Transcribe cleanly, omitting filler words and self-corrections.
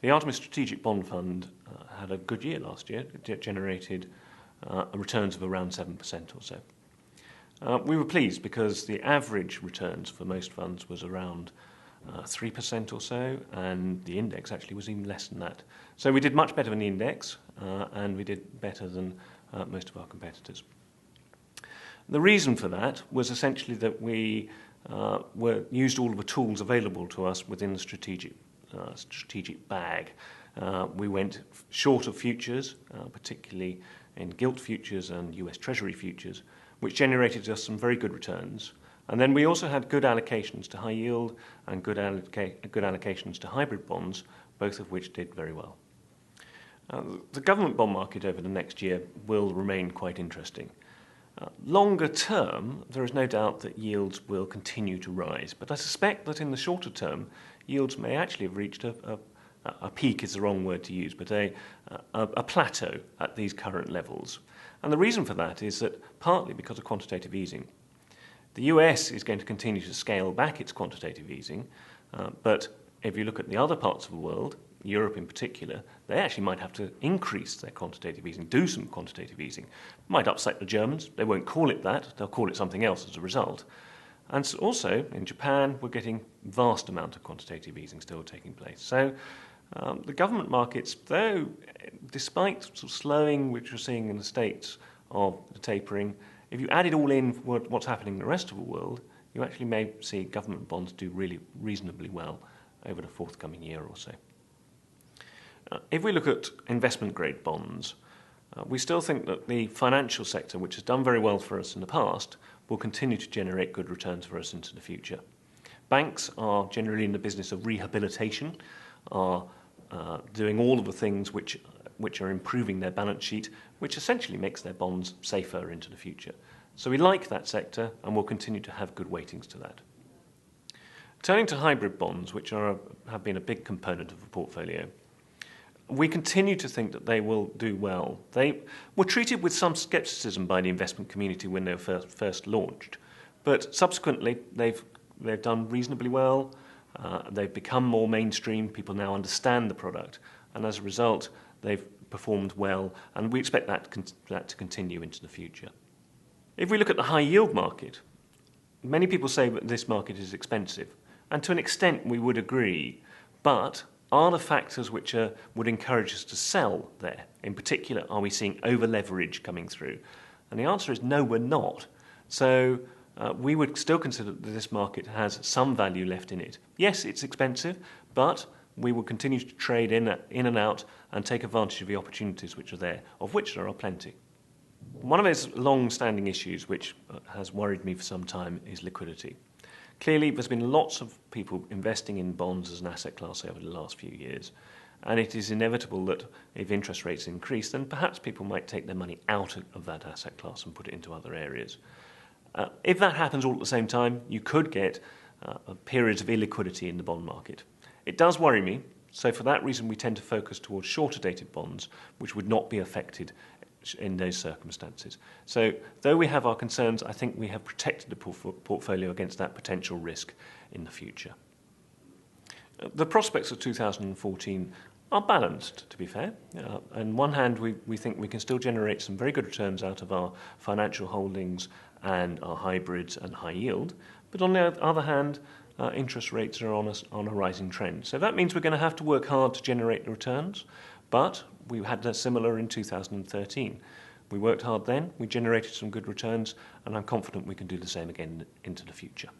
The Artemis Strategic Bond Fund had a good year last year. It generated returns of around 7% or so. We were pleased because the average returns for most funds was around 3% or so, and the index actually was even less than that. So we did much better than the index, and we did better than most of our competitors. The reason for that was essentially that we used all of the tools available to us within the strategic bag. We went short of futures, particularly in gilt futures and US Treasury futures, which generated us some very good returns. And then we also had good allocations to high yield and good allocations to hybrid bonds, both of which did very well. The government bond market over the next year will remain quite interesting. Longer term, there is no doubt that yields will continue to rise, but I suspect that in the shorter term, yields may actually have reached a peak is the wrong word to use, but a plateau at these current levels. And the reason for that is that partly because of quantitative easing. The US is going to continue to scale back its quantitative easing, but if you look at the other parts of the world, Europe in particular, they actually might have to increase their quantitative easing, do some quantitative easing. Might upset the Germans. They won't call it that. They'll call it something else as a result. And also, in Japan, we're getting vast amount of quantitative easing still taking place. So the government markets, though, despite sort of slowing, which we're seeing in the States of the tapering, if you add it all in what's happening in the rest of the world, you actually may see government bonds do really reasonably well over the forthcoming year or so. If we look at investment-grade bonds, we still think that the financial sector, which has done very well for us in the past, will continue to generate good returns for us into the future. Banks are generally in the business of rehabilitation, are doing all of the things which are improving their balance sheet, which essentially makes their bonds safer into the future. So we like that sector, and we'll continue to have good weightings to that. Turning to hybrid bonds, which have been a big component of the portfolio, we continue to think that they will do well. They were treated with some scepticism by the investment community when they were first launched, but subsequently they've done reasonably well. They've become more mainstream. People now understand the product, and as a result, they've performed well, and we expect that to continue into the future. If we look at the high yield market, many people say that this market is expensive, and to an extent we would agree, but are the factors which would encourage us to sell there? In particular, are we seeing over-leverage coming through? And the answer is no, we're not. So we would still consider that this market has some value left in it. Yes, it's expensive, but we will continue to trade in and out and take advantage of the opportunities which are there, of which there are plenty. One of those long-standing issues which has worried me for some time is liquidity. Clearly, there's been lots of people investing in bonds as an asset class over the last few years, and it is inevitable that if interest rates increase, then perhaps people might take their money out of that asset class and put it into other areas. If that happens all at the same time, you could get periods of illiquidity in the bond market. It does worry me, so for that reason we tend to focus towards shorter dated bonds, which would not be affected in those circumstances. So though we have our concerns, I think we have protected the portfolio against that potential risk in the future. The prospects of 2014 are balanced, to be fair. On one hand, we think we can still generate some very good returns out of our financial holdings and our hybrids and high yield, but on the other hand, interest rates are on a rising trend. So that means we're going to have to work hard to generate the returns, but we had a similar in 2013. We worked hard then, we generated some good returns, and I'm confident we can do the same again into the future.